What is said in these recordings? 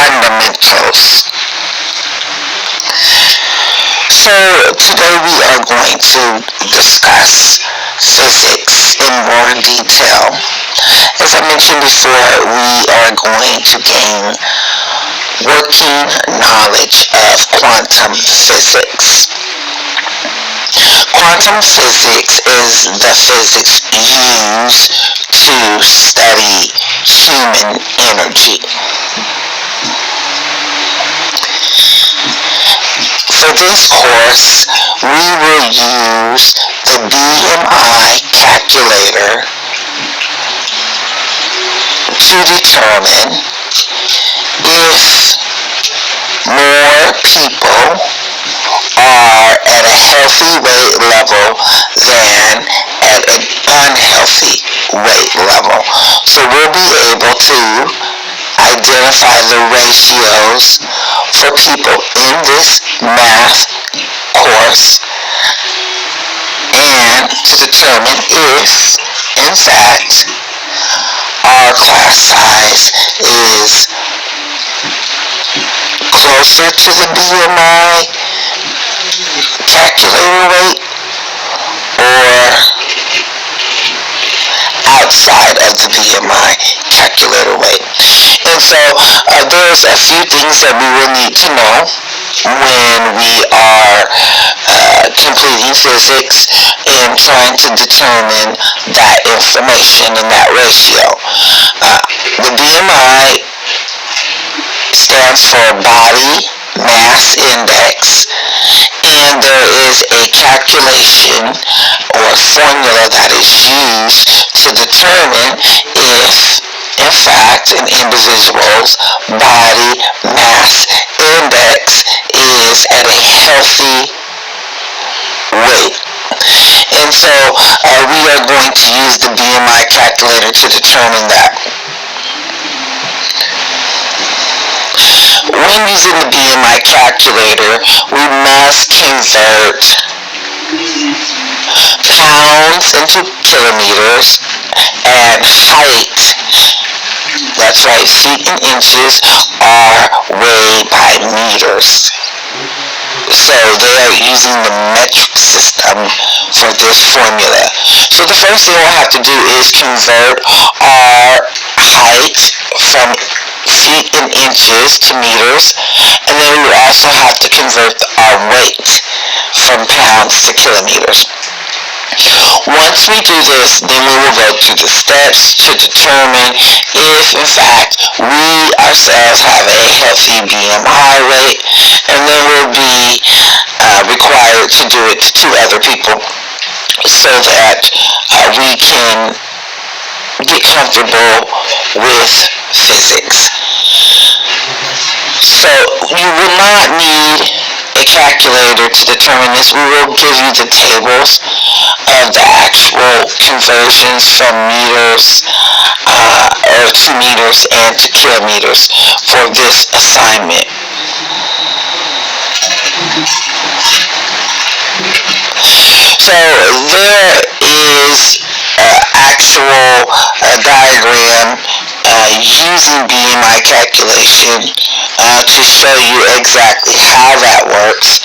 fundamentals. So today we are going to discuss physics in more detail. As I mentioned before, we are going to gain working knowledge of quantum physics. Quantum physics is the physics used to study human energy. For this course, we will use the BMI calculator to determine if more people are at a healthy weight level than at an unhealthy weight level. So we'll be able to identify the ratios for people in this math course and to determine if, in fact, our class size is closer to the BMI calculator weight or outside of the BMI calculator weight. And so there's a few things that we will need to know when we are completing physics and trying to determine that information and that ratio. The BMI stands for Body Mass Index, and there is a calculation or formula that is used to determine if, in fact, an individual's body mass index is at a healthy weight. And so we are going to use the BMI calculator to determine that. When using the BMI calculator, we must convert pounds into kilometers and height, that's right, feet and inches, are weighed by meters. So they are using the metric system for this formula. So the first thing we'll have to do is convert our height from feet and inches to meters, and then we also have to convert our weight from pounds to kilometers. Once we do this, then we will go through the steps to determine if, in fact, we ourselves have a healthy BMI rate, and then we'll be required to do it to other people so that we can get comfortable with physics. So you will not need a calculator to determine this. We will give you the tables of the actual conversions from meters or to meters and to kilometers for this assignment. So there is actual diagram using BMI calculation to show you exactly how that works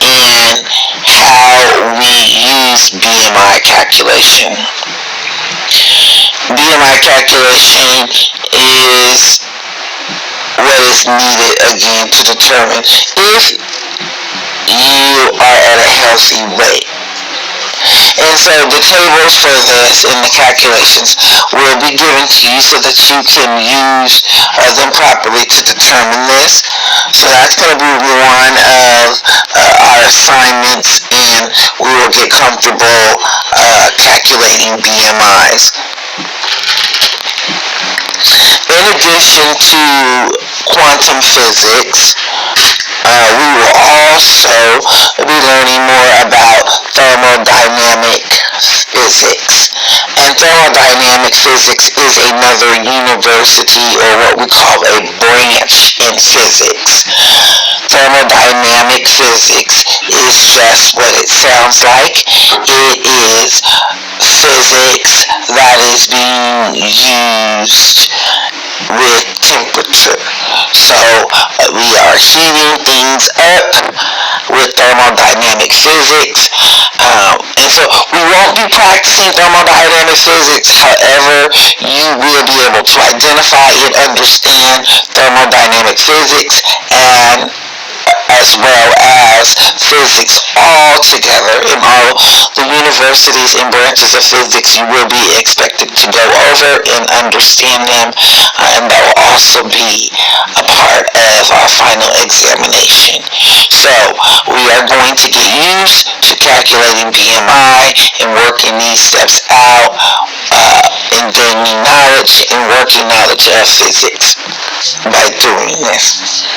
and how we use BMI calculation. BMI calculation is what is needed again to determine if you are at a healthy weight. And so the tables for this and the calculations will be given to you so that you can use them properly to determine this. So that's going to be one of our assignments, and we will get comfortable calculating BMIs. In addition to quantum physics, we will also be learning more about thermodynamic physics. And thermodynamic physics is another university, or what we call a branch in physics. Thermodynamic physics is just what it sounds like. It is physics that is being used with temperature. So speeding things up with thermodynamic physics. And so we won't be practicing thermodynamic physics. However, you will be able to identify and understand thermodynamic physics, and as well as physics all together. In all the universities and branches of physics, you will be expected to go over and understand them, and that will also be a part of our final examination. So we are going to get used to calculating BMI and working these steps out, and gaining knowledge and working knowledge of physics by doing this.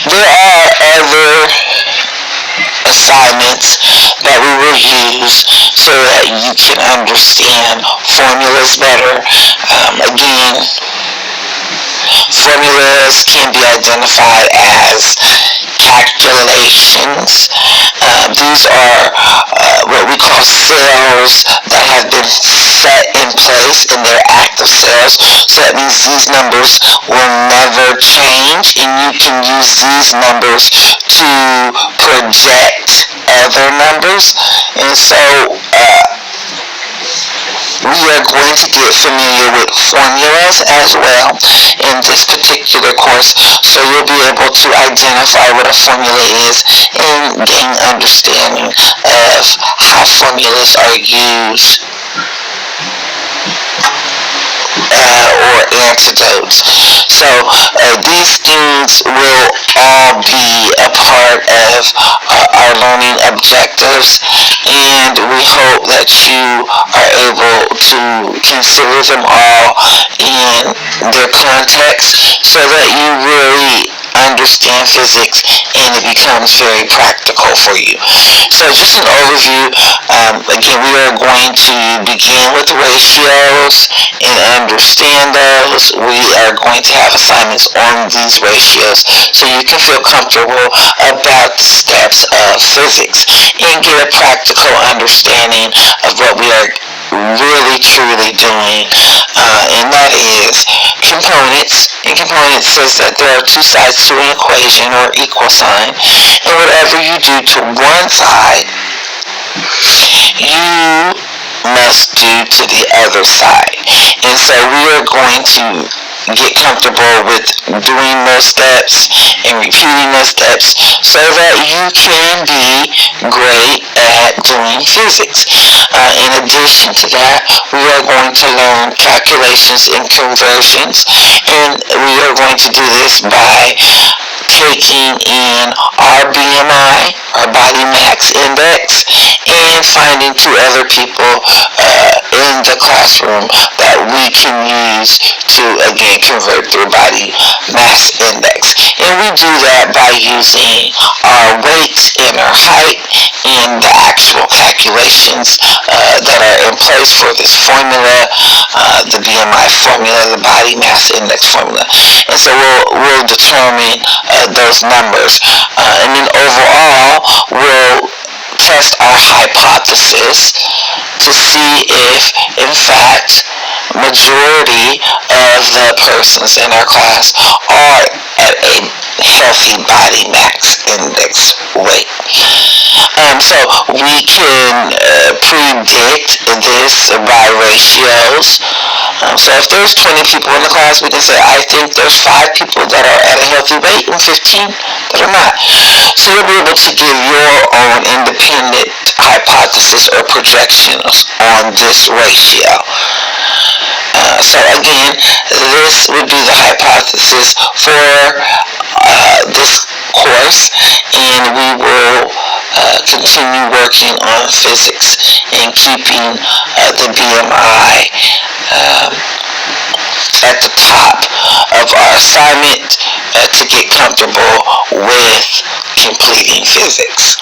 There are other assignments that we will use so that you can understand formulas better. Again, formulas can be identified as calculations. These are what we call cells that have been set in place, and they're active cells. So that means these numbers will never change, and you can use these numbers to project other numbers. And so we are going to get familiar with formulas as well in this particular course, so you'll be able to identify what a formula is and gain understanding of how formulas are used, or antidotes. So these things will all be a part of our learning objectives, and we hope that you are able to consider them all in their context so that you really understand physics and it becomes very practical for you. So just an overview. Again, we are going to begin with ratios and understand those. We are going to have assignments on these ratios so you can feel comfortable about the steps of physics and get a practical understanding of what we are really truly doing, and that is components. And components says that there are two sides to an equation or equal sign, and whatever you do to one side, you must do to the other side. And so we are going to get comfortable with doing those steps and repeating those steps so that you can be great at doing physics. In addition to that, we are going to learn calculations and conversions, and we are going to do this by taking in our BMI, our body mass index, and finding two other people in the classroom that we can use to again convert their body mass index. And we do that by using our weights and our height and the actual calculations that are in place for this formula, the BMI formula, the body mass index formula. And so we'll determine those numbers, and then overall we'll test our hypothesis to see if in fact majority of the persons in our class are at a healthy body mass index weight. So we can predict this by ratios. So if there's 20 people in the class, we can say, I think there's 5 people that are at a healthy weight and 15 that are not. So you'll be able to give your own independent hypothesis or projections on this ratio. So again, this would be the hypothesis for this course, and we will continue working on physics and keeping the BMI at the top of our assignment to get comfortable with completing physics.